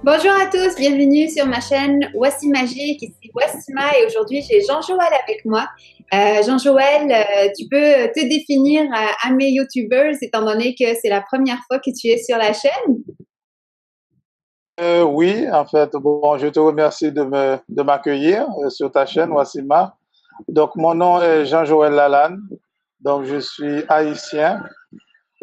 Bonjour à tous, bienvenue sur ma chaîne Wassim Magique, ici Wassima et aujourd'hui j'ai Jean-Joël avec moi. Jean-Joël, tu peux te définir à mes YouTubers étant donné que c'est la première fois que tu es sur la chaîne? Oui, en fait, bon, je te remercie de m'accueillir sur ta chaîne, Wassima. Donc, mon nom est Jean-Joël Lalanne. Donc, je suis haïtien.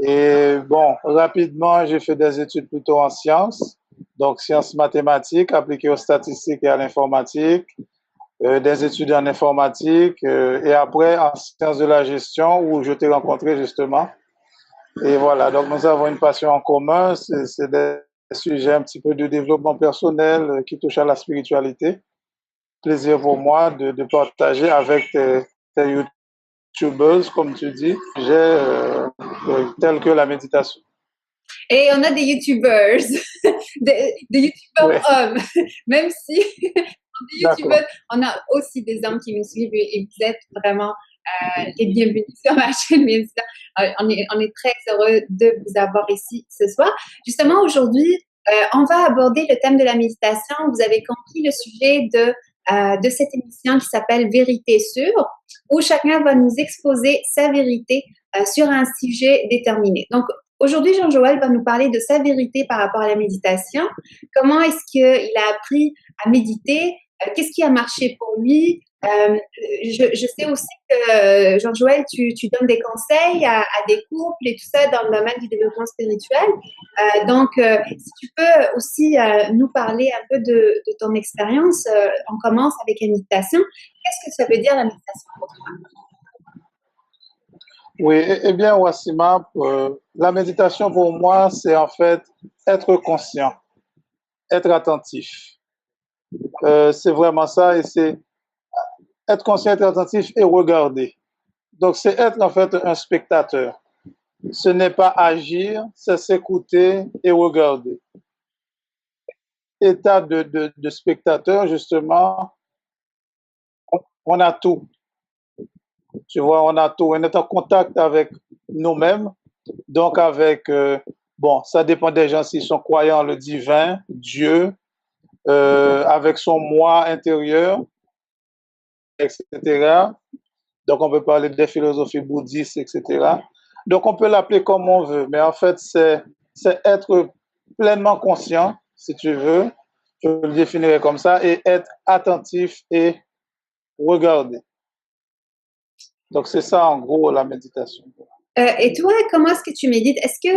Et bon, rapidement, j'ai fait des études plutôt en sciences. Donc, sciences mathématiques appliquées aux statistiques et à l'informatique, des études en informatique, et après en sciences de la gestion où je t'ai rencontré justement. Et voilà, donc nous avons une passion en commun, c'est des sujets un petit peu de développement personnel qui touchent à la spiritualité. Plaisir pour moi de partager avec tes YouTubers, comme tu dis, tels que la méditation. Et on a des YouTubers, des YouTubers Oui, hommes, même si des d'accord. YouTubeurs, on a aussi des hommes qui nous suivent et vous êtes vraiment les bienvenus sur ma chaîne. Bien sûr. On est très heureux de vous avoir ici ce soir. Justement, aujourd'hui, on va aborder le thème de la méditation. Vous avez compris le sujet de cette émission qui s'appelle Vérité sûre, où chacun va nous exposer sa vérité sur un sujet déterminé. Donc, aujourd'hui, Jean-Joël va nous parler de sa vérité par rapport à la méditation. Comment est-ce qu'il a appris à méditer? Qu'est-ce qui a marché pour lui? Je sais aussi que, Jean-Joël, tu donnes des conseils à des couples et tout ça dans le domaine du développement spirituel. Si tu peux aussi nous parler un peu de ton expérience, on commence avec la méditation. Qu'est-ce que ça veut dire la méditation pour toi? Oui, eh bien, Wassima, la méditation pour moi, c'est en fait être conscient, être attentif. C'est vraiment ça, et c'est être conscient, être attentif et regarder. Donc, c'est être en fait un spectateur. Ce n'est pas agir, c'est s'écouter et regarder. État de spectateur, justement, on a tout. Tu vois, on a tout. On est en contact avec nous-mêmes, donc avec, bon, ça dépend des gens s'ils sont croyants, le divin, Dieu, avec son moi intérieur, etc. Donc, on peut parler des philosophies bouddhistes, etc. Donc, on peut l'appeler comme on veut, mais en fait, c'est être pleinement conscient, si tu veux, je le définirais comme ça, et être attentif et regarder. Donc, c'est ça, en gros, la méditation. Et toi, comment est-ce que tu médites? Est-ce que,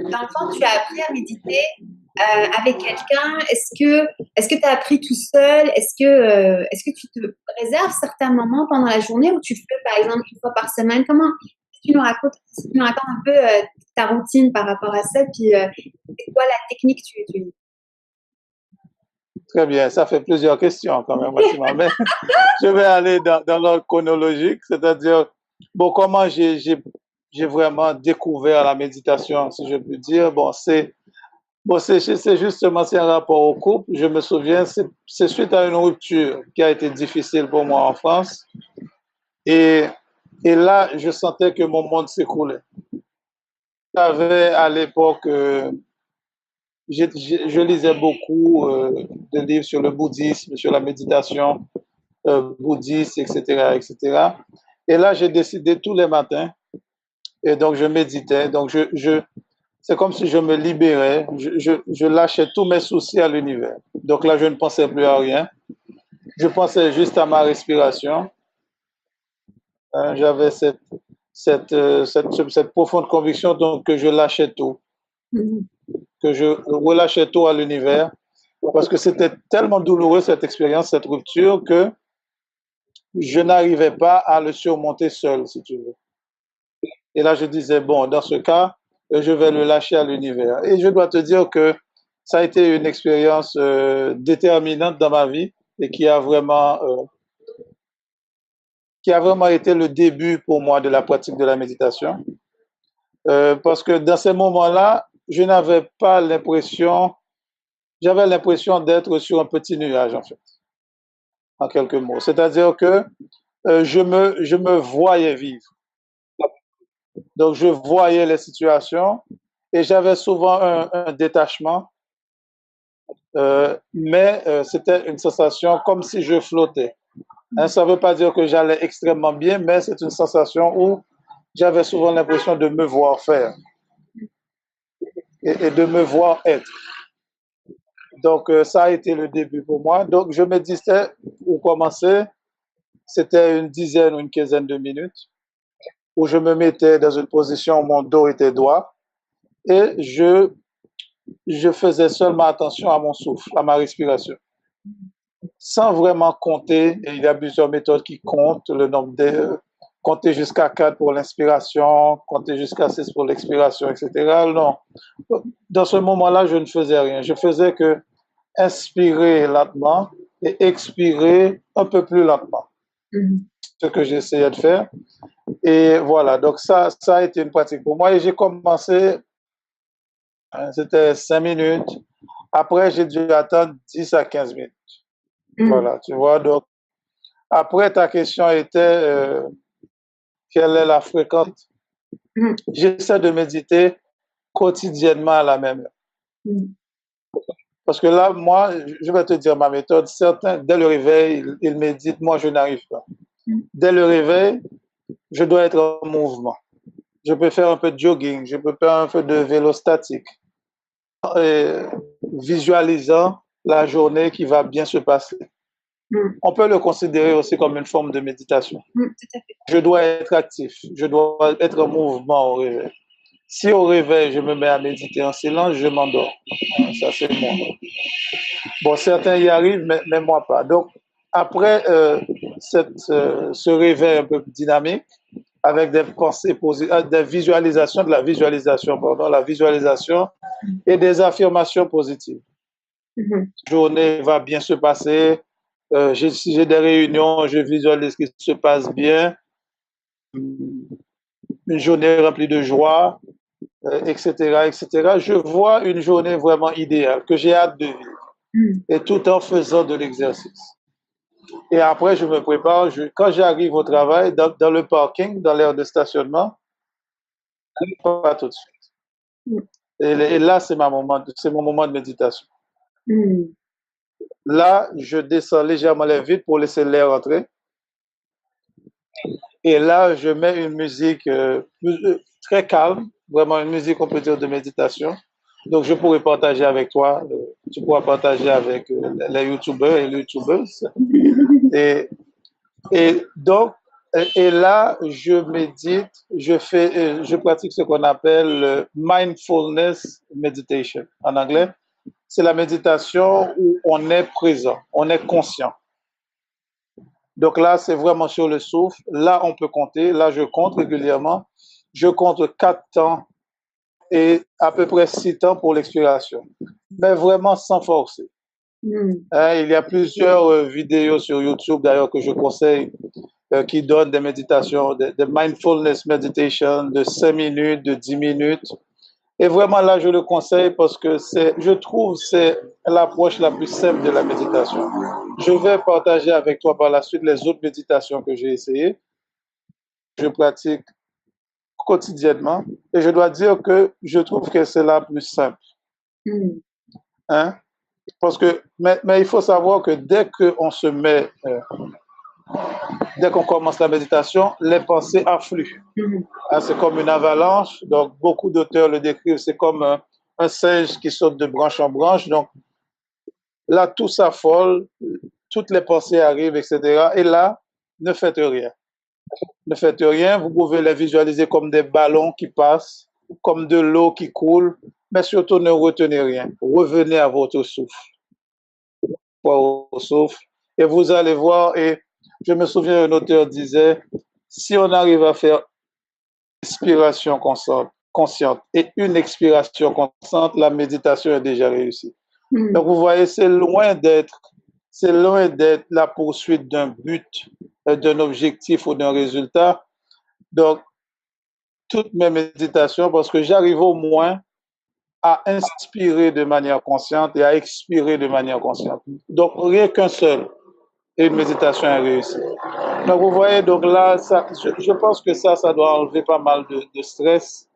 dans le fond, tu as appris à méditer avec quelqu'un? Est-ce que tu as appris tout seul? Est-ce que tu te réserves certains moments pendant la journée où tu le fais, par exemple, une fois par semaine? Si tu nous racontes un peu ta routine par rapport à ça, puis c'est quoi la technique que tu utilises? Très bien, ça fait plusieurs questions quand même, Massima, mais je vais aller dans l'ordre chronologique, c'est-à-dire, bon, comment j'ai vraiment découvert la méditation, si je puis dire. Bon, c'est justement, c'est un rapport au couple. Je me souviens, c'est suite à une rupture qui a été difficile pour moi en France. Et, et là, je sentais que mon monde s'écroulait. J'avais à l'époque, je lisais beaucoup de livres sur le bouddhisme, sur la méditation bouddhiste, etc., etc. Et là, j'ai décidé tous les matins, et donc je méditais. Donc, c'est comme si je me libérais, je lâchais tous mes soucis à l'univers. Donc là, je ne pensais plus à rien. Je pensais juste à ma respiration. J'avais cette profonde conviction donc, que je lâchais tout, Mhm. que je relâchais tout à l'univers, parce que c'était tellement douloureux cette expérience, cette rupture, que je n'arrivais pas à le surmonter seul, si tu veux. Et là, je disais, bon, dans ce cas, je vais le lâcher à l'univers. Et je dois te dire que ça a été une expérience déterminante dans ma vie et qui a vraiment été le début pour moi de la pratique de la méditation. Parce que dans ces moments-là, j'avais l'impression d'être sur un petit nuage, en fait, en quelques mots. C'est-à-dire que je me voyais vivre. Donc, je voyais les situations et j'avais souvent un détachement mais c'était une sensation comme si je flottais. Hein, ça ne veut pas dire que j'allais extrêmement bien, mais c'est une sensation où j'avais souvent l'impression de me voir faire et de me voir être. Donc, ça a été le début pour moi. Donc, je me disais, pour commencer, c'était une dizaine ou une quinzaine de minutes où je me mettais dans une position où mon dos était droit et je faisais seulement attention à mon souffle, à ma respiration, sans vraiment compter. Et il y a plusieurs méthodes qui comptent le nombre de compter jusqu'à 4 pour l'inspiration, compter jusqu'à 6 pour l'expiration, etc. Non. Dans ce moment-là, je ne faisais rien. Je faisais que inspirer lentement et expirer un peu plus lentement. Ce que j'essayais de faire. Et voilà, donc ça a été une pratique pour moi. Et j'ai commencé, c'était 5 minutes. Après, j'ai dû attendre 10 à 15 minutes. Voilà, tu vois. Donc, après, ta question était quelle est la fréquence? J'essaie de méditer quotidiennement à la même heure. Parce que là, moi, je vais te dire ma méthode. Certains, dès le réveil, ils méditent. Moi, je n'arrive pas. Dès le réveil, je dois être en mouvement. Je peux faire un peu de jogging, je peux faire un peu de vélo statique, visualisant la journée qui va bien se passer. On peut le considérer aussi comme une forme de méditation. Tout à fait. Je dois être actif, je dois être en mouvement au réveil. Si au réveil, je me mets à méditer en silence, je m'endors. Ça, c'est moi. Bon, certains y arrivent, mais moi pas. Donc, après ce réveil un peu dynamique, avec des pensées positives, des visualisations, la visualisation et des affirmations positives. La journée va bien se passer. Si j'ai des réunions, je visualise qu'il se passe bien. Une journée remplie de joie, etc., etc. Je vois une journée vraiment idéale que j'ai hâte de vivre. Et tout en faisant de l'exercice. Et après, je me prépare. Quand j'arrive au travail, dans le parking, dans l'aire de stationnement, pas tout de suite. Et là, c'est mon moment de méditation. Là, je descends légèrement les vitres pour laisser l'air entrer. Et là, je mets une musique très calme, vraiment une musique, on peut dire, de méditation. Donc, je pourrais partager avec toi, tu pourras partager avec les youtubeurs et les youtubeuses. Et donc, et là, je médite, je pratique ce qu'on appelle mindfulness meditation en anglais. C'est la méditation où on est présent, on est conscient. Donc là, c'est vraiment sur le souffle. Là, on peut compter. Là, je compte régulièrement. Je compte 4 temps et à peu près 6 temps pour l'expiration. Mais vraiment sans forcer. Hein, il y a plusieurs vidéos sur YouTube, d'ailleurs, que je conseille, qui donnent des méditations, des mindfulness meditation de 5 minutes, de 10 minutes. Et vraiment, là, je le conseille parce que je trouve c'est l'approche la plus simple de la méditation. Je vais partager avec toi par la suite les autres méditations que j'ai essayées. Je pratique quotidiennement et je dois dire que je trouve que c'est la plus simple. Hein? Parce que, mais il faut savoir que dès qu'on se met, dès qu'on commence la méditation, les pensées affluent. Hein, c'est comme une avalanche. Donc, beaucoup d'auteurs le décrivent. C'est comme un singe qui saute de branche en branche. Donc, là, tout s'affole, toutes les pensées arrivent, etc. Et là, ne faites rien. Ne faites rien. Vous pouvez les visualiser comme des ballons qui passent, comme de l'eau qui coule, mais surtout ne retenez rien. Revenez à votre souffle. Au souffle. Et vous allez voir, et je me souviens, un auteur disait, si on arrive à faire une inspiration consciente et une expiration consciente, la méditation est déjà réussie. Donc vous voyez, c'est loin d'être la poursuite d'un but, d'un objectif ou d'un résultat. Donc, toutes mes méditations, parce que j'arrive au moins à inspirer de manière consciente et à expirer de manière consciente. Donc, rien qu'un seul, et une méditation est réussie. Donc, vous voyez, donc là, je pense que ça doit enlever pas mal de stress.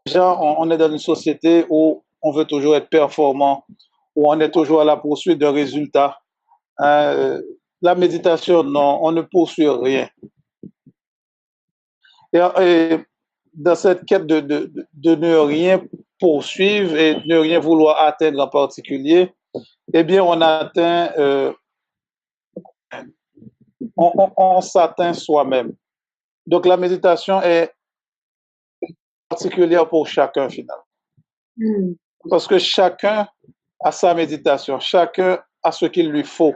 Déjà, on est dans une société où on veut toujours être performant, ou on est toujours à la poursuite d'un résultat. La méditation, non, on ne poursuit rien. Et dans cette quête de ne rien poursuivre et ne rien vouloir atteindre en particulier, eh bien, on atteint, on s'atteint soi-même. Donc, la méditation est particulière pour chacun, finalement. Parce que chacun a sa méditation, chacun a ce qu'il lui faut.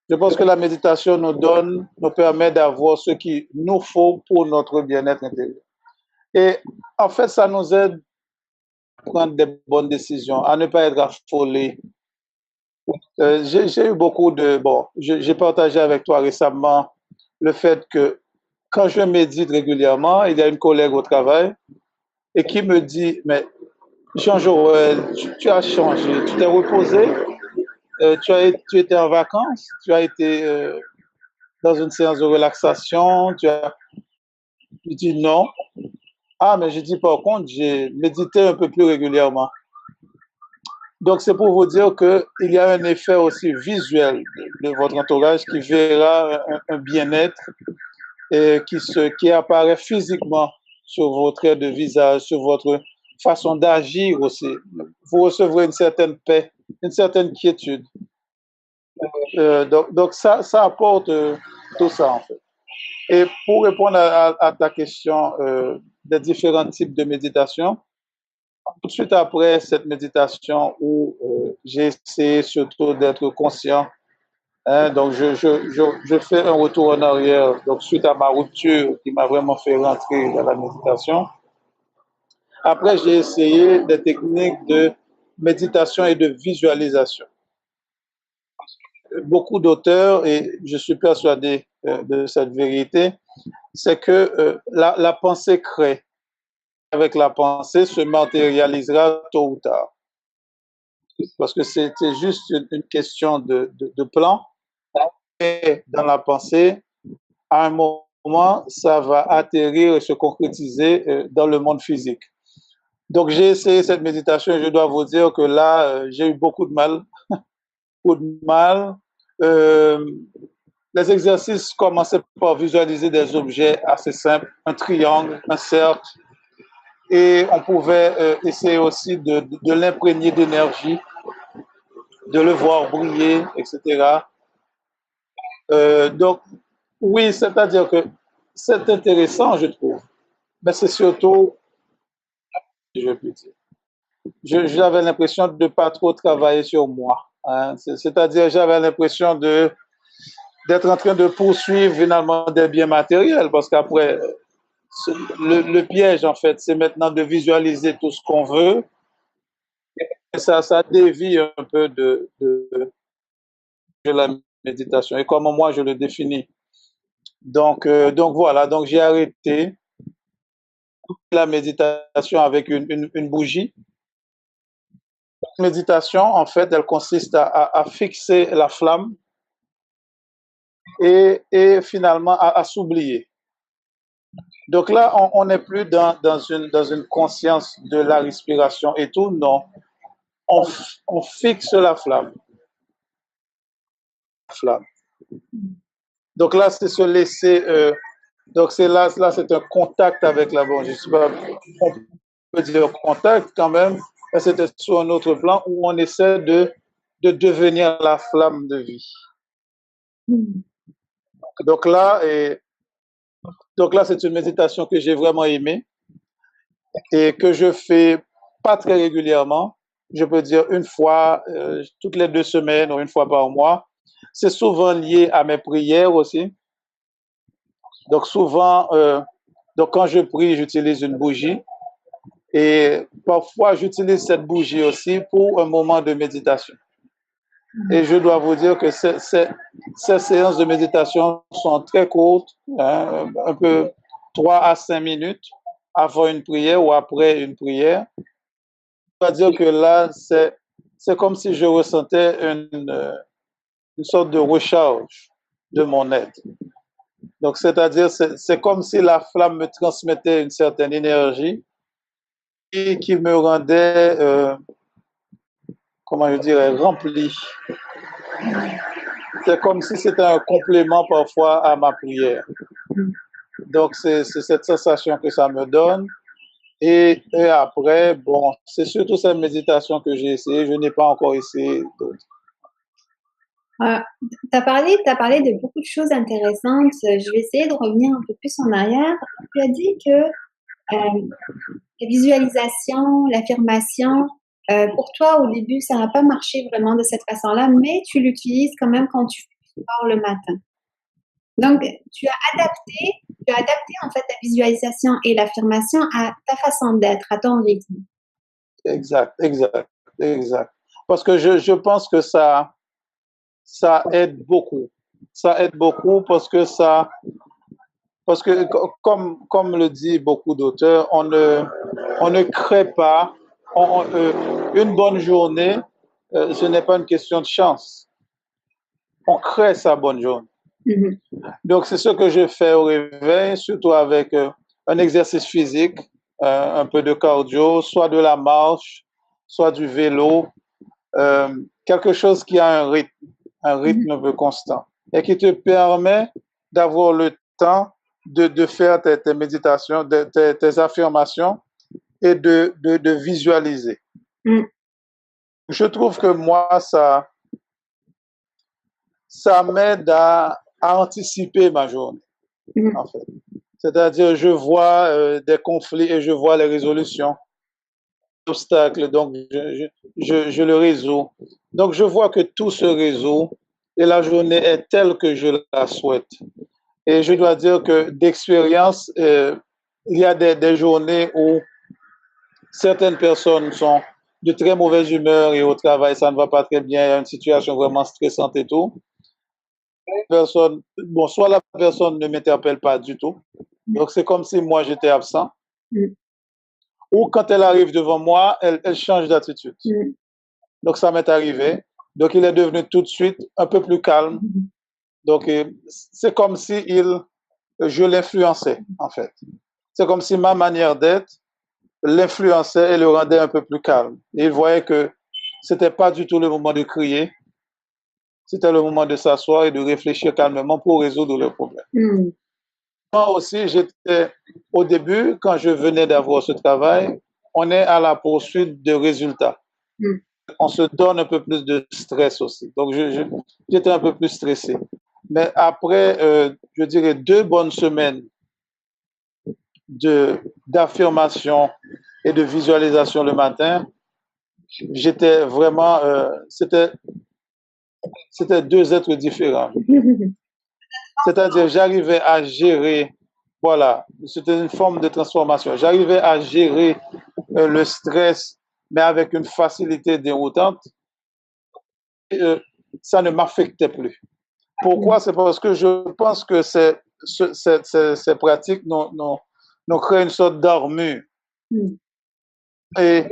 Je pense que la méditation nous permet d'avoir ce qu'il nous faut pour notre bien-être intérieur. Et en fait, ça nous aide à prendre des bonnes décisions, à ne pas être affolé. J'ai eu beaucoup de... Bon, j'ai partagé avec toi récemment le fait que quand je médite régulièrement, il y a une collègue au travail et qui me dit, mais Jean-Joël, tu as changé, tu t'es reposé, tu étais en vacances, tu as été dans une séance de relaxation, je dis non. Ah, mais je dis par contre, j'ai médité un peu plus régulièrement. Donc, c'est pour vous dire qu'il y a un effet aussi visuel de votre entourage qui verra un bien-être et qui apparaît physiquement sur vos traits de visage, sur votre façon d'agir aussi. Vous recevrez une certaine paix, une certaine quiétude. Donc ça apporte tout ça, en fait. Et pour répondre à ta question des différents types de méditation, tout de suite après cette méditation où j'ai essayé surtout d'être conscient, donc je fais un retour en arrière, donc suite à ma rupture qui m'a vraiment fait rentrer dans la méditation. Après, j'ai essayé des techniques de méditation et de visualisation. Beaucoup d'auteurs, et je suis persuadé de cette vérité, c'est que la pensée crée. Avec la pensée, se matérialisera tôt ou tard. Parce que c'était juste une question de plan. Et dans la pensée, à un moment, ça va atterrir et se concrétiser dans le monde physique. Donc, j'ai essayé cette méditation et je dois vous dire que là, j'ai eu beaucoup de mal. Beaucoup de mal. Les exercices commençaient par visualiser des objets assez simples, un triangle, un cercle, et on pouvait essayer aussi de l'imprégner d'énergie, de le voir briller, etc. Donc, oui, c'est-à-dire que c'est intéressant, je trouve, mais c'est surtout, je peux dire, j'avais l'impression de ne pas trop travailler sur moi. Hein. C'est-à-dire, j'avais l'impression d'être en train de poursuivre finalement des biens matériels, parce qu'après, le piège, en fait, c'est maintenant de visualiser tout ce qu'on veut. Et ça dévie un peu de la méditation et comment moi je le définis. Donc voilà, donc j'ai arrêté la méditation avec une bougie. La méditation, en fait, elle consiste à fixer la flamme et finalement à s'oublier. Donc là, on n'est plus dans une conscience de la respiration et tout, non. On fixe la flamme. Donc là, c'est se laisser. Donc c'est là, c'est un contact avec la bonne. Je sais pas, on peut dire contact quand même, mais c'était sur un autre plan où on essaie de devenir la flamme de vie. Donc là, c'est une méditation que j'ai vraiment aimée et que je fais pas très régulièrement. Je peux dire une fois toutes les 2 semaines ou une fois par mois. C'est souvent lié à mes prières aussi. Donc souvent, donc quand je prie, j'utilise une bougie et parfois j'utilise cette bougie aussi pour un moment de méditation. Et je dois vous dire que ces séances de méditation sont très courtes, hein, un peu 3 à 5 minutes avant une prière ou après une prière. Je dois dire que là, c'est comme si je ressentais une sorte de recharge de mon être. Donc, c'est-à-dire, c'est comme si la flamme me transmettait une certaine énergie et qui me rendait comment je dirais, rempli. C'est comme si c'était un complément parfois à ma prière. Donc, c'est cette sensation que ça me donne. Et après, bon, c'est surtout cette méditation que j'ai essayé. Je n'ai pas encore essayé d'autres. T'as parlé de beaucoup de choses intéressantes. Je vais essayer de revenir un peu plus en arrière. Tu as dit que la visualisation, l'affirmation, pour toi, au début, ça n'a pas marché vraiment de cette façon-là, mais tu l'utilises quand même quand tu fais du sport le matin. Donc, tu as adapté en fait la visualisation et l'affirmation à ta façon d'être, à ton rythme. Exact, exact, exact. Parce que je pense que ça aide beaucoup. Ça aide beaucoup parce que comme le dit beaucoup d'auteurs, on ne crée pas une bonne journée, ce n'est pas une question de chance. On crée sa bonne journée. Mhm. Donc, c'est ce que je fais au réveil, surtout avec un exercice physique, un peu de cardio, soit de la marche, soit du vélo, quelque chose qui a un rythme un peu constant et qui te permet d'avoir le temps de faire tes méditations, tes affirmations et de visualiser. Mm. Je trouve que moi, ça m'aide à anticiper ma journée, en fait. C'est-à-dire, je vois des conflits et je vois les résolutions, obstacles, donc je le résous. Donc, je vois que tout se résout et la journée est telle que je la souhaite. Et je dois dire que d'expérience, il y a des journées où certaines personnes sont de très mauvaise humeur et au travail, ça ne va pas très bien, il y a une situation vraiment stressante et tout. Bon, soit la personne ne m'interpelle pas du tout, donc c'est comme si moi j'étais absent, ou quand elle arrive devant moi, elle change d'attitude. Donc ça m'est arrivé. Donc il est devenu tout de suite un peu plus calme. Donc c'est comme si je l'influençais, en fait. C'est comme si ma manière d'être l'influençait et le rendait un peu plus calme. Et il voyait que c'était pas du tout le moment de crier, c'était le moment de s'asseoir et de réfléchir calmement pour résoudre le problème. Moi aussi, au début, quand je venais d'avoir ce travail, on est à la poursuite de résultats. On se donne un peu plus de stress aussi. Donc, j'étais un peu plus stressé. Mais après, je dirais 2 bonnes semaines d'affirmation et de visualisation le matin, j'étais vraiment, c'était 2 êtres différents. C'est-à-dire, j'arrivais à gérer, voilà, c'était une forme de transformation. J'arrivais à gérer le stress, mais avec une facilité déroutante. Ça ne m'affectait plus. Pourquoi? C'est parce que je pense que ces pratiques nous créent une sorte d'armure. Et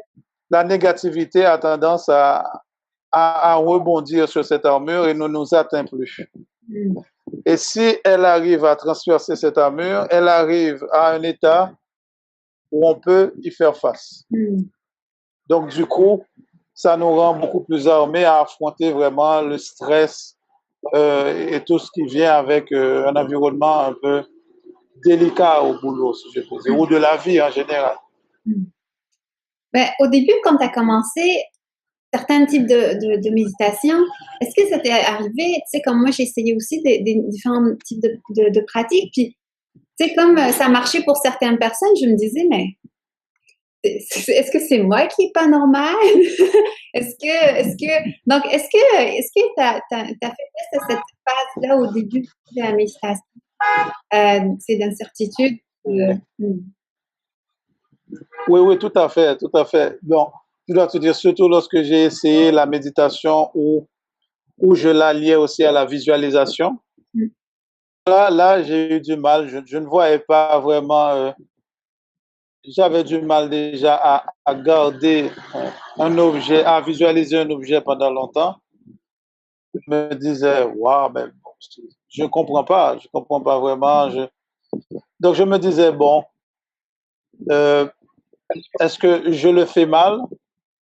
la négativité a tendance à rebondir sur cette armure et ne nous atteint plus. Et si elle arrive à transpercer cette armure, elle arrive à un état où on peut y faire face. Donc, du coup, ça nous rend beaucoup plus armés à affronter vraiment le stress et tout ce qui vient avec un environnement un peu délicat au boulot, si je peux dire, ou de la vie en général. Ben, au début, quand tu as commencé certains types de méditation, est-ce que ça t'est arrivé, tu sais, comme moi, j'ai essayé aussi des différents types de pratiques, puis, tu sais, comme ça marchait pour certaines personnes, je me disais, mais est-ce que c'est moi qui est pas normal? Donc, est-ce que t'as fait face à cette phase-là au début de la méditation? C'est d'incertitude? Oui, tout à fait, tout à fait. Donc, je dois te dire, surtout lorsque j'ai essayé la méditation où je l'alliais aussi à la visualisation, là j'ai eu du mal, je ne voyais pas vraiment, j'avais du mal déjà à garder un objet, à visualiser un objet pendant longtemps. Je me disais, waouh, mais bon, je comprends pas vraiment. Donc je me disais, bon, est-ce que je le fais mal?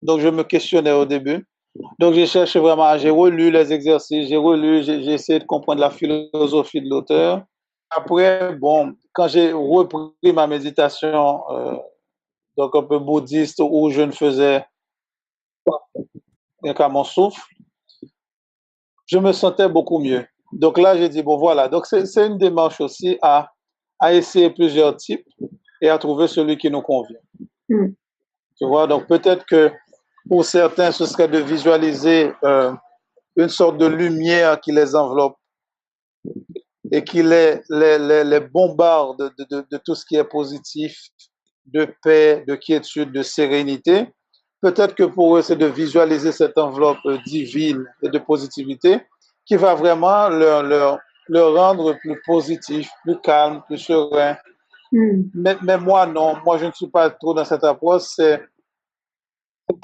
Donc je me questionnais au début. Donc, j'ai cherché vraiment, j'ai relu les exercices, j'ai essayé de comprendre la philosophie de l'auteur. Après, bon, quand j'ai repris ma méditation, donc un peu bouddhiste, où je ne faisais qu'à mon souffle, je me sentais beaucoup mieux. Donc là, j'ai dit, bon, voilà. Donc, c'est une démarche aussi à essayer plusieurs types et à trouver celui qui nous convient. Mm. Tu vois, donc peut-être que pour certains, ce serait de visualiser une sorte de lumière qui les enveloppe et qui les bombarde de tout ce qui est positif, de paix, de quiétude, de sérénité. Peut-être que pour eux, c'est de visualiser cette enveloppe divine et de positivité qui va vraiment leur rendre plus positif, plus calme, plus serein. Mais moi, non. Moi, je ne suis pas trop dans cette approche. C'est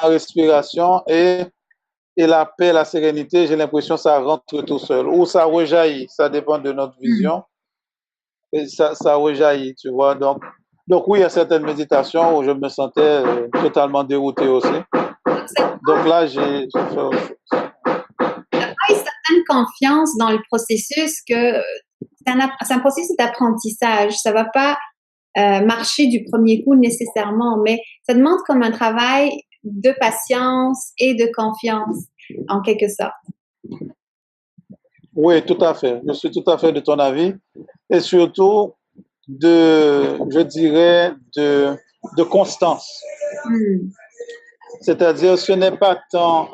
la respiration et la paix, la sérénité. J'ai l'impression que ça rentre tout seul. Ou ça rejaillit. Ça dépend de notre vision. Et ça rejaillit, tu vois. Donc oui, il y a certaines méditations où je me sentais totalement dérouté aussi. Donc là, j'ai fait autre chose. Une certaine confiance dans le processus que c'est un processus d'apprentissage. Ça va pas marcher du premier coup nécessairement, mais ça demande comme un travail de patience et de confiance, en quelque sorte. Oui, tout à fait. Je suis tout à fait de ton avis. Et surtout, je dirais, de constance. C'est-à-dire, ce n'est pas tant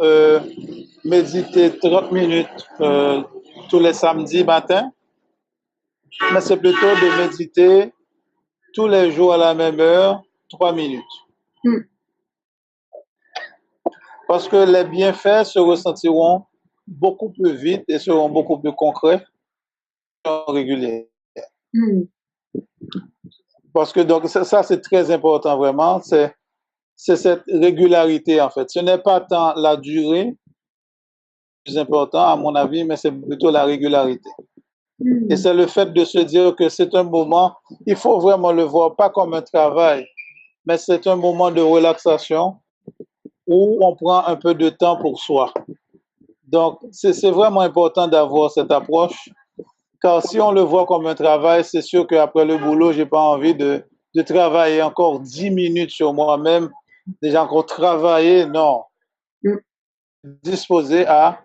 méditer 30 minutes tous les samedis matin, mais c'est plutôt de méditer tous les jours à la même heure, 3 minutes. Parce que les bienfaits se ressentiront beaucoup plus vite et seront beaucoup plus concrets et réguliers. Parce que donc ça c'est très important vraiment, c'est cette régularité en fait. Ce n'est pas tant la durée plus important à mon avis, mais c'est plutôt la régularité. Et c'est le fait de se dire que c'est un moment, il faut vraiment le voir pas comme un travail, mais c'est un moment de relaxation où on prend un peu de temps pour soi. Donc, c'est vraiment important d'avoir cette approche, car si on le voit comme un travail, c'est sûr qu'après le boulot, j'ai pas envie de travailler encore 10 minutes sur moi-même, déjà encore travailler, non. Disposé à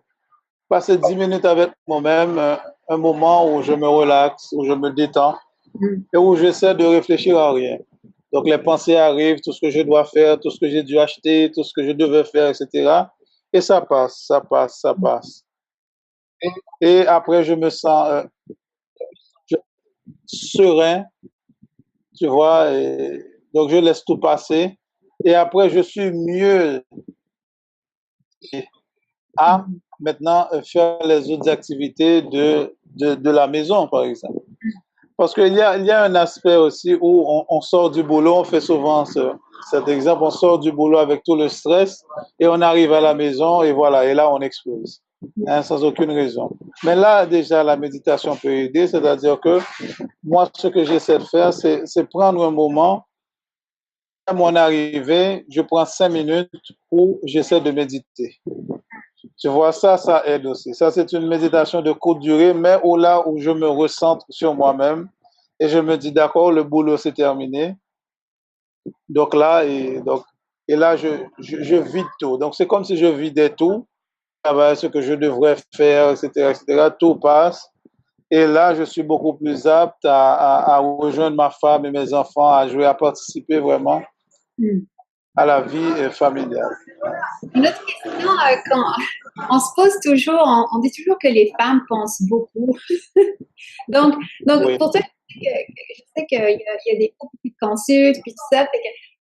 passer 10 minutes avec moi-même, un moment où je me relaxe, où je me détends et où j'essaie de réfléchir à rien. Donc les pensées arrivent, tout ce que je dois faire, tout ce que j'ai dû acheter, tout ce que je devais faire, etc. Et ça passe, ça passe, ça passe. Et après, je me sens serein, tu vois, et donc je laisse tout passer. Et après, je suis mieux à maintenant faire les autres activités de la maison, par exemple. Parce qu'il y a un aspect aussi où on sort du boulot, on fait souvent cet exemple, on sort du boulot avec tout le stress et on arrive à la maison et voilà, et là on explose, hein, sans aucune raison. Mais là, déjà, la méditation peut aider, c'est-à-dire que moi, ce que j'essaie de faire, c'est prendre un moment, à mon arrivée, je prends 5 minutes où j'essaie de méditer. Tu vois, ça aide aussi. Ça, c'est une méditation de courte durée, mais là où je me recentre sur moi-même et je me dis, d'accord, le boulot c'est terminé. Donc là, et là, je vide tout. Donc, c'est comme si je vidais tout, ce que je devrais faire, etc., etc. Tout passe. Et là, je suis beaucoup plus apte à rejoindre ma femme et mes enfants, à jouer, à participer vraiment à la vie familiale. Une autre question, quand on se pose toujours, on dit toujours que les femmes pensent beaucoup. donc, Oui. pour toi, je sais qu'il y a des couples qui te consultent, puis tout ça.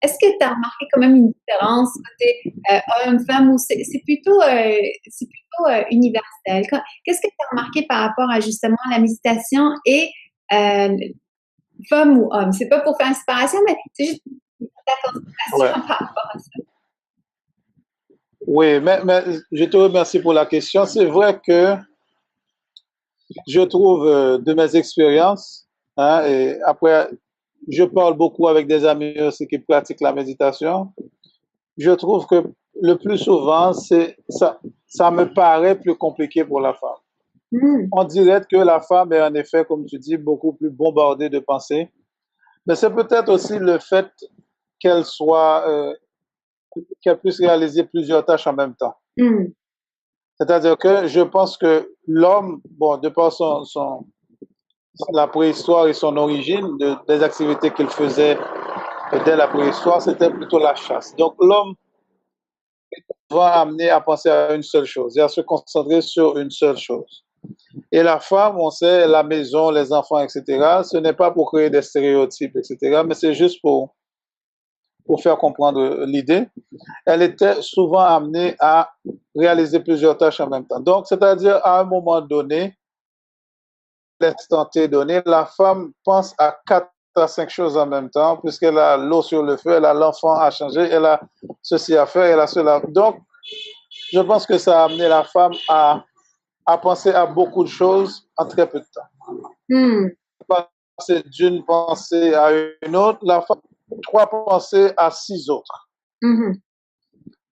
Est-ce que tu as remarqué quand même une différence côté homme-femme ou c'est plutôt, universel? Qu'est-ce que tu as remarqué par rapport à justement la méditation et femme ou homme? C'est pas pour faire une séparation, mais c'est juste ta consultation par rapport à ça. Oui, mais je te remercie pour la question. C'est vrai que je trouve de mes expériences, hein, et après, je parle beaucoup avec des amis aussi qui pratiquent la méditation. Je trouve que le plus souvent, ça me paraît plus compliqué pour la femme. Hmm. On dirait que la femme est en effet, comme tu dis, beaucoup plus bombardée de pensées. Mais c'est peut-être aussi le fait qu'elle soit, qu'elle puisse réaliser plusieurs tâches en même temps. Hmm. C'est-à-dire que je pense que l'homme, bon, de par la préhistoire et son origine, des activités qu'il faisait dès la préhistoire, c'était plutôt la chasse. Donc l'homme va amener à penser à une seule chose et à se concentrer sur une seule chose. Et la femme, on sait, la maison, les enfants, etc., ce n'est pas pour créer des stéréotypes, etc., mais c'est juste pour faire comprendre l'idée. Elle était souvent amenée à réaliser plusieurs tâches en même temps. Donc, c'est-à-dire, à un moment donné, l'instant T donné, la femme pense à 4 à 5 choses en même temps, puisqu'elle a l'eau sur le feu, elle a l'enfant à changer, elle a ceci à faire, elle a cela. Donc, je pense que ça a amené la femme à penser à beaucoup de choses en très peu de temps. Hmm. Passer d'une pensée à une autre, la femme 3 pensées à 6 autres. Hmm.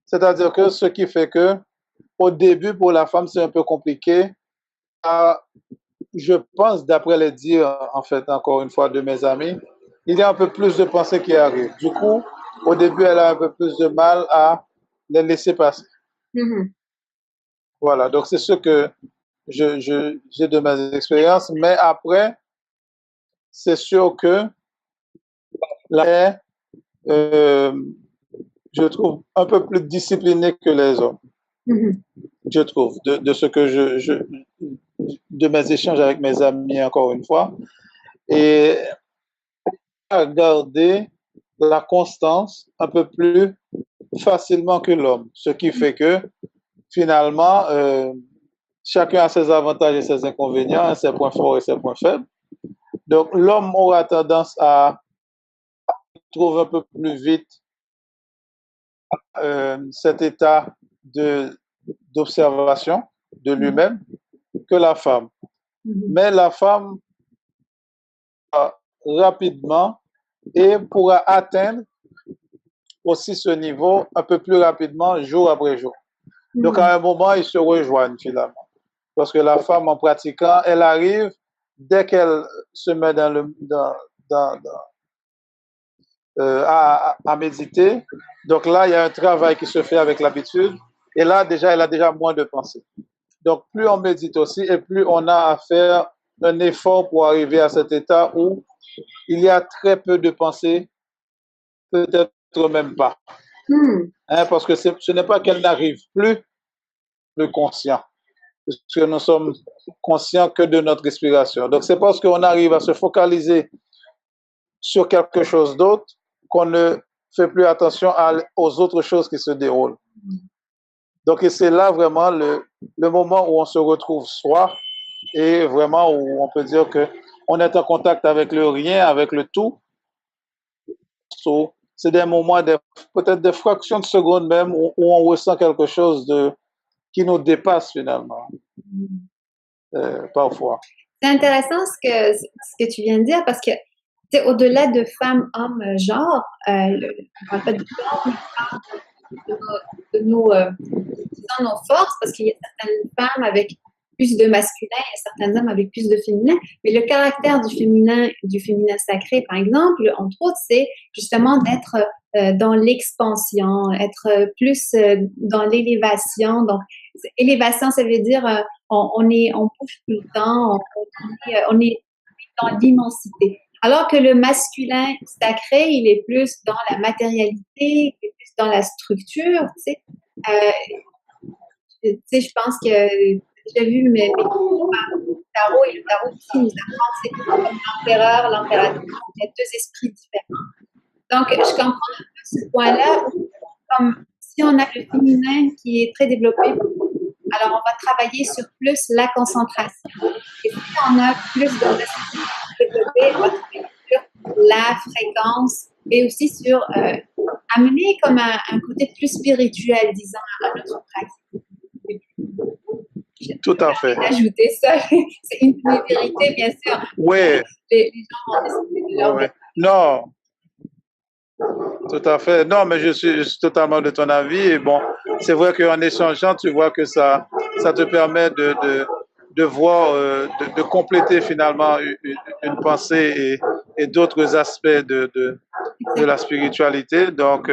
C'est-à-dire que ce qui fait que, au début, pour la femme, c'est un peu compliqué. Je pense, d'après les dires, en fait, encore une fois, de mes amis, il y a un peu plus de pensées qui arrivent. Du coup, au début, elle a un peu plus de mal à les laisser passer. Hmm. Voilà, donc c'est ce que j'ai de mes expériences. Mais après, c'est sûr que la euh, je trouve un peu plus disciplinée que les hommes, Hmm. je trouve, de ce que de mes échanges avec mes amis, encore une fois. Et à garder la constance un peu plus facilement que l'homme, ce qui fait que finalement, chacun a ses avantages et ses inconvénients, ses points forts et ses points faibles. Donc l'homme aura tendance à trouver un peu plus vite cet état d'observation de lui-même que la femme. Hmm. Mais la femme, rapidement, et pourra atteindre aussi ce niveau un peu plus rapidement, jour après jour. Donc, Hmm. à un moment, ils se rejoignent finalement. Parce que la femme, en pratiquant, elle arrive, dès qu'elle se met dans, à méditer, donc là, il y a un travail qui se fait avec l'habitude. Et là, déjà, elle a déjà moins de pensées. Donc, plus on médite aussi, et plus on a à faire un effort pour arriver à cet état où il y a très peu de pensées, peut-être même pas. Hmm. Hein, parce que ce n'est pas qu'elle n'arrive plus le conscient, parce que nous sommes conscients que de notre respiration. Donc, c'est parce qu'on arrive à se focaliser sur quelque chose d'autre qu'on ne fait plus attention aux autres choses qui se déroulent. Donc, et c'est là vraiment le moment où on se retrouve soi et vraiment où on peut dire que on est en contact avec le rien, avec le tout. So, c'est des moments, peut-être des fractions de secondes même, où on ressent quelque chose qui nous dépasse finalement, parfois. C'est intéressant ce que tu viens de dire parce que c'est au-delà de femmes, hommes, genre, on parle pas de genre, mais de utilisant nos forces parce qu'il y a certaines femmes avec plus de masculin et certains hommes avec plus de féminin. Mais le caractère du féminin sacré, par exemple, entre autres, c'est justement d'être dans l'expansion, être plus dans l'élévation. Donc, élévation, ça veut dire on bouge tout le temps, on est dans l'immensité. Alors que le masculin sacré, il est plus dans la matérialité, il est plus dans la structure, tu sais. Je pense que j'ai vu mes tarot et le tarot aussi nous apprend que c'est comme l'empereur, l'impératrice, il y a deux esprits différents. Donc, je comprends un peu ce point-là, comme si on a le féminin qui est très développé, alors on va travailler sur plus la concentration. Et si on a plus de masculin développé, on va travailler sur la fréquence et aussi sur amener comme un côté plus spirituel, disons, à notre pratique. Tout à fait. Ajouter ça, c'est une vérité, bien sûr. Oui, Les gens vont décider de leur oui. Non, Tout à fait. Non, mais je suis totalement de ton avis. Et bon, c'est vrai qu'en échangeant, tu vois que ça te permet de voir, de compléter finalement une pensée et d'autres aspects de la Exactement. spiritualité. Donc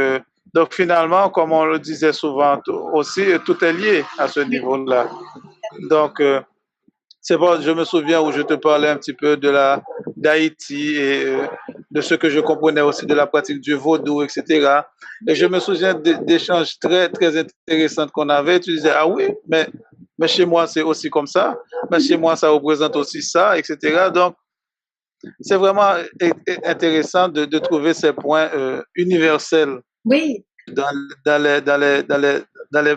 finalement, comme on le disait souvent aussi, tout est lié à ce Oui, niveau-là. Donc, c'est bon, je me souviens où je te parlais un petit peu d'Haïti et de ce que je comprenais aussi de la pratique du vaudou, etc. Et je oui, me souviens d'échanges très, très intéressants qu'on avait. Tu disais, ah oui, mais chez moi, c'est aussi comme ça. Mais chez moi, ça représente aussi ça, etc. Donc, c'est vraiment intéressant de trouver ces points universels oui. dans, dans les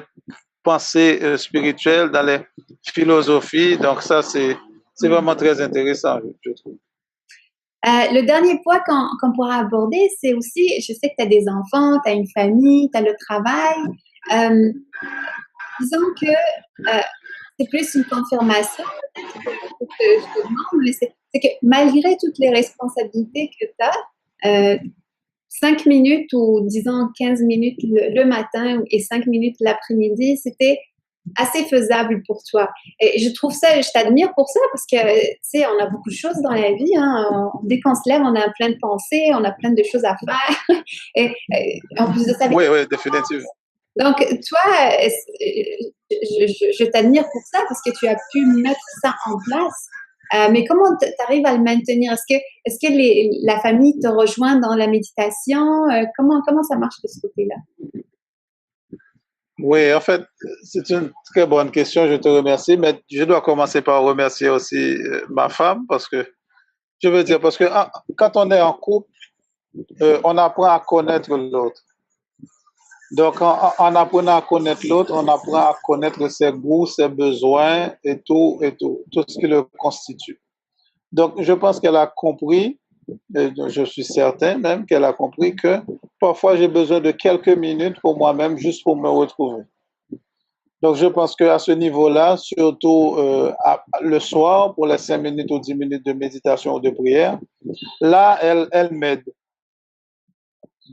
pensées spirituelles, dans les philosophies. Donc ça, c'est Mm. vraiment très intéressant, je trouve. Le dernier point qu'on pourra aborder, c'est aussi, je sais que tu as des enfants, tu as une famille, tu as le travail. Euh, disons que c'est plus une confirmation, peut-être je te demande, mais c'est que malgré toutes les responsabilités que tu as, 5 minutes ou disons 15 minutes le matin et 5 minutes l'après-midi, c'était assez faisable pour toi. Et je trouve ça, je t'admire pour ça parce que, tu sais, on a beaucoup de choses dans la vie. Hein. Dès qu'on se lève, on a plein de pensées, on a plein de choses à faire. Et en plus de ça, Oui, oui, définitivement. donc, toi, je t'admire pour ça parce que tu as pu mettre ça en place. Mais comment tu arrives à le maintenir? Est-ce que la famille te rejoint dans la méditation? Comment ça marche de ce côté-là? Oui, en fait, c'est une très bonne question, je te remercie, mais je dois commencer par remercier aussi ma femme parce que, je veux dire, parce que quand on est en couple, on apprend à connaître l'autre. Donc, en apprenant à connaître l'autre, on apprend à connaître ses goûts, ses besoins tout ce qui le constitue. Donc, je pense qu'elle a compris, et je suis certain même qu'elle a compris que parfois j'ai besoin de quelques minutes pour moi-même, juste pour me retrouver. Donc, je pense qu'à ce niveau-là, surtout le soir, pour les 5 minutes ou 10 minutes de méditation ou de prière, là, elle m'aide.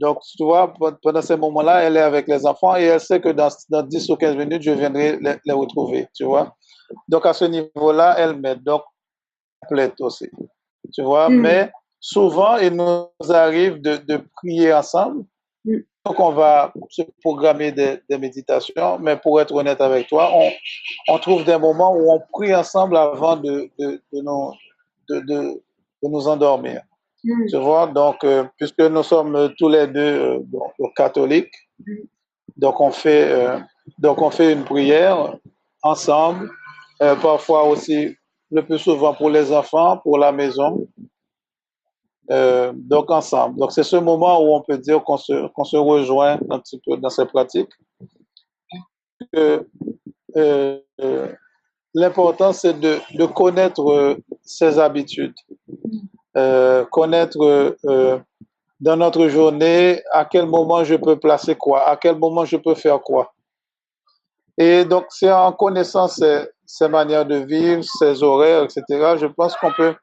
Donc, tu vois, pendant ces moments-là, elle est avec les enfants et elle sait que dans 10 ou 15 minutes, je viendrai les retrouver, tu vois. Donc, à ce niveau-là, elle m'aide. Donc, complète aussi, tu vois. Mm, Mais souvent, il nous arrive de prier ensemble. mm, Donc, on va se programmer des méditations. Mais pour être honnête avec toi, on trouve des moments où on prie ensemble avant de nous endormir. Tu mm, vois, donc, puisque nous sommes tous les deux catholiques, mm, donc on fait une prière ensemble, parfois aussi, le plus souvent pour les enfants, pour la maison, donc ensemble. Donc c'est ce moment où on peut dire qu'on se rejoint un petit peu dans ces pratiques. Que, euh, euh, l'important, c'est de connaître ses habitudes, mm, connaître dans notre journée à quel moment je peux placer quoi, à quel moment je peux faire quoi. Et donc, c'est en connaissant ces manières de vivre, ces horaires, etc., je pense qu'on peut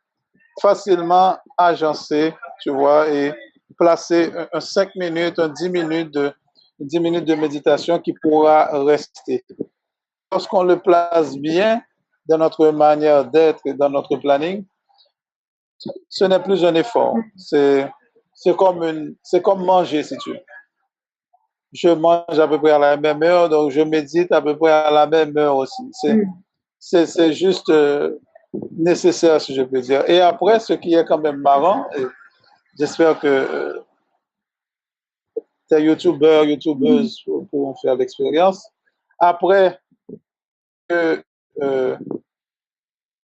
facilement agencer, tu vois, et placer un 5 minutes, un 10 minutes de méditation qui pourra rester. Lorsqu'on le place bien dans notre manière d'être et dans notre planning, ce n'est plus un effort. mm, C'est comme manger, si tu veux. Je mange à peu près à la même heure, donc je médite à peu près à la même heure aussi. mm. C'est juste nécessaire, si je peux dire. Et après, ce qui est quand même marrant, et j'espère que tes youtubeurs, Mm. youtubeuses pourront faire l'expérience. Après que,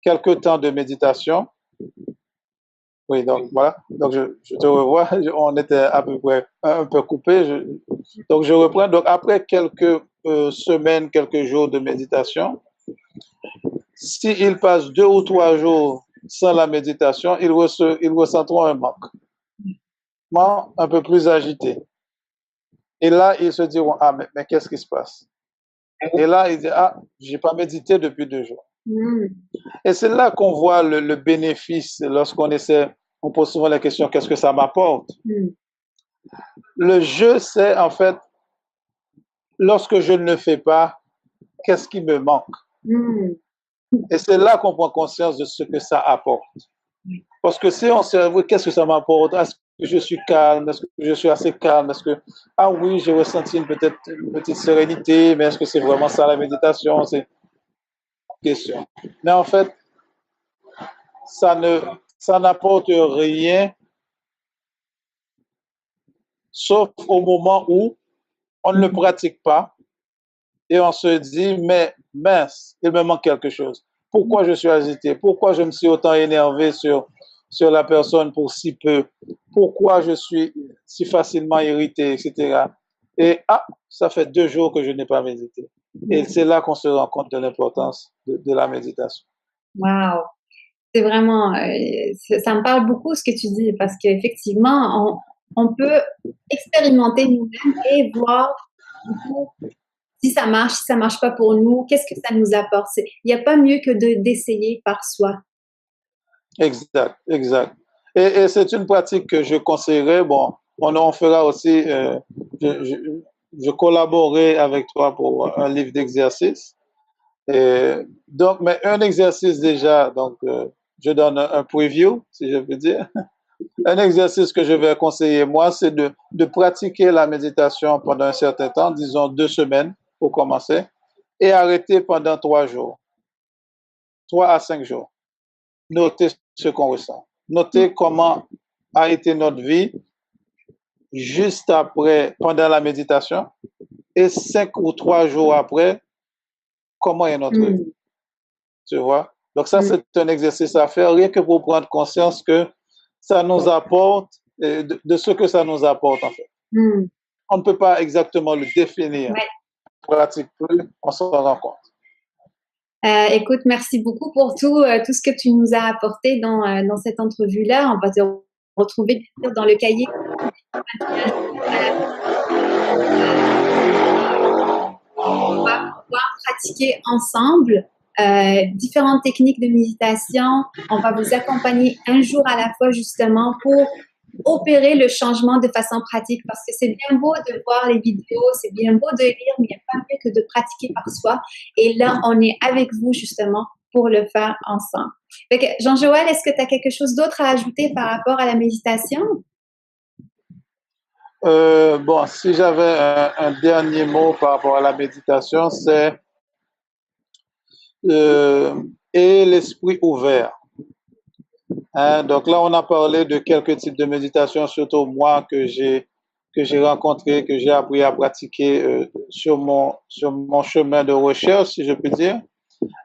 quelques temps de méditation, oui, donc voilà, donc je te revois, on était à peu près un peu coupé, donc je reprends. Donc après quelques semaines, quelques jours de méditation, s'ils passent 2 ou 3 jours sans la méditation, ils ressentiront un manque un peu plus agité. Et là, ils se diront, ah, mais qu'est-ce qui se passe? Et là, ils disent, ah, j'ai pas médité depuis 2 jours. Mm. Et c'est là qu'on voit le bénéfice lorsqu'on essaie, on pose souvent la question, qu'est-ce que ça m'apporte? Mm. Le jeu, c'est en fait, lorsque je ne le fais pas, qu'est-ce qui me manque? Mm. Et c'est là qu'on prend conscience de ce que ça apporte. Parce que si on se dit, qu'est-ce que ça m'apporte? Est-ce que je suis calme? Est-ce que je suis assez calme? Est-ce que, ah oui, j'ai ressenti peut-être une petite sérénité, mais est-ce que c'est vraiment ça la méditation? C'est une question. Mais en fait, ça ne, ça n'apporte rien, sauf au moment où on ne le pratique pas et on se dit, mais mince, il me manque quelque chose. Pourquoi je suis agité? Pourquoi je me suis autant énervé sur la personne pour si peu? Pourquoi je suis si facilement irrité, etc. Et ça fait 2 jours que je n'ai pas médité. Et c'est là qu'on se rend compte de l'importance de la méditation. Wow. C'est vraiment, ça me parle beaucoup ce que tu dis parce qu'effectivement, on peut expérimenter nous-mêmes et voir du coup, si ça marche pas pour nous, qu'est-ce que ça nous apporte. Il n'y a pas mieux que d'essayer par soi. Exact, exact. Et c'est une pratique que je conseillerais. Bon, on fera aussi, je, je, je collaborerai avec toi pour un livre d'exercice. Donc, mais un exercice déjà, donc je donne un preview, si je peux dire. Un exercice que je vais conseiller, moi, c'est de pratiquer la méditation pendant un certain temps, disons 2 semaines pour commencer, et arrêter pendant 3 jours, 3 à 5 jours. Noter ce qu'on ressent. Noter comment a été notre vie juste après, pendant la méditation, et 5 ou 3 jours après, comment est notre vie. Mm. Tu vois? Donc ça, Mm. c'est un exercice à faire, rien que pour prendre conscience que ça nous apporte, de ce que ça nous apporte en fait. Mm. On ne peut pas exactement le définir. Ouais. On pratique plus, on s'en rend compte. Écoute, merci beaucoup pour tout ce que tu nous as apporté dans cette entrevue-là. On va te retrouver bien sûr dans le cahier. On va pouvoir pratiquer ensemble différentes techniques de méditation. On va vous accompagner un jour à la fois justement pour opérer le changement de façon pratique parce que c'est bien beau de voir les vidéos, c'est bien beau de lire, mais il n'y a pas mieux que de pratiquer par soi. Et là, on est avec vous justement pour le faire ensemble. Jean-Joël, est-ce que tu as quelque chose d'autre à ajouter par rapport à la méditation? Bon, si j'avais un dernier mot par rapport à la méditation, c'est et l'esprit ouvert. Hein, donc là, on a parlé de quelques types de méditation, surtout moi que j'ai rencontré, que j'ai appris à pratiquer sur mon chemin de recherche, si je puis dire.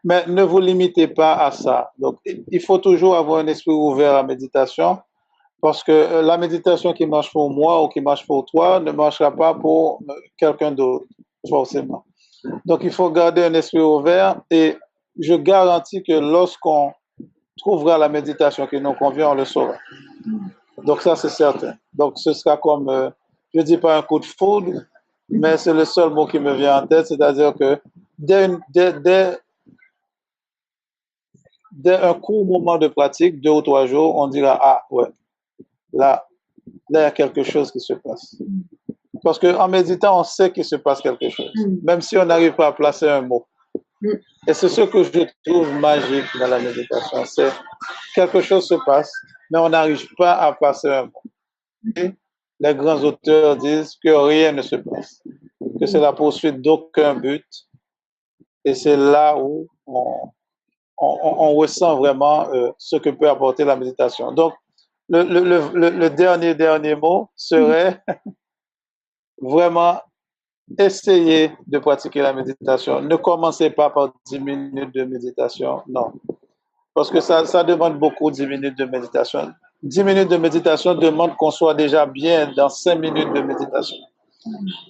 Mais ne vous limitez pas à ça. Donc, il faut toujours avoir un esprit ouvert à la méditation, parce que la méditation qui marche pour moi ou qui marche pour toi ne marchera pas pour quelqu'un d'autre, forcément. Donc, il faut garder un esprit ouvert et je garantis que lorsqu'on trouvera la méditation qui nous convient, on le saura. Donc ça, c'est certain. Donc ce sera comme, je ne dis pas un coup de foudre, mais c'est le seul mot qui me vient en tête, c'est-à-dire que dès un court moment de pratique, 2 ou 3 jours, on dira, ah ouais, là, il y a quelque chose qui se passe. Parce qu'en méditant, on sait qu'il se passe quelque chose, même si on n'arrive pas à placer un mot. Et c'est ce que je trouve magique dans la méditation, c'est quelque chose se passe, mais on n'arrive pas à passer un mot. Et les grands auteurs disent que rien ne se passe, que c'est la poursuite d'aucun but, et c'est là où on ressent vraiment ce que peut apporter la méditation. Donc, le dernier mot serait vraiment essayer de pratiquer la méditation. Ne commencez pas par 10 minutes de méditation, non. Parce que ça demande beaucoup, 10 minutes de méditation. 10 minutes de méditation demande qu'on soit déjà bien dans 5 minutes de méditation.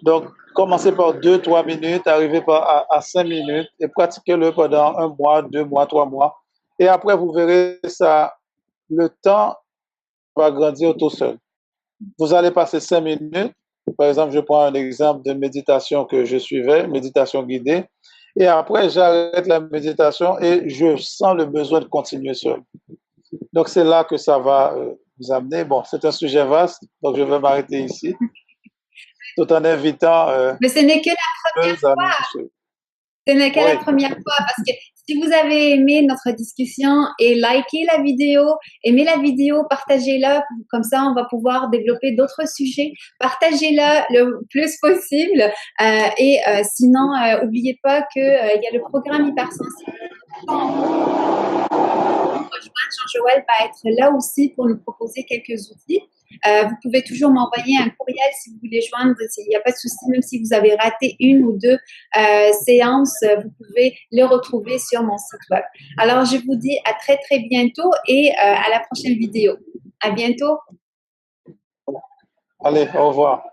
Donc, commencez par 2, 3 minutes, arrivez à 5 minutes et pratiquez-le pendant 1 mois, 2 mois, 3 mois. Et après, vous verrez ça, le temps va grandir tout seul. Vous allez passer 5 minutes. Par exemple, je prends un exemple de méditation que je suivais, méditation guidée. Et après, j'arrête la méditation et je sens le besoin de continuer seul. Donc, c'est là que ça va vous amener. Bon, c'est un sujet vaste, donc je vais m'arrêter ici, tout en invitant Mais ce n'est que la première deux amis. Ce n'est que la Oui, première fois parce que si vous avez aimé notre discussion et likez la vidéo, aimez la vidéo, partagez-la, comme ça on va pouvoir développer d'autres sujets. Partagez-la le plus possible sinon, n'oubliez pas qu'il y a le programme hypersensible. Jean-Joël va être là aussi pour nous proposer quelques outils. Vous pouvez toujours m'envoyer un courriel si vous voulez joindre. Il n'y a pas de souci, même si vous avez raté une ou deux séances, vous pouvez le retrouver sur mon site web. Alors, je vous dis à très, très bientôt et à la prochaine vidéo. À bientôt. allez, au revoir.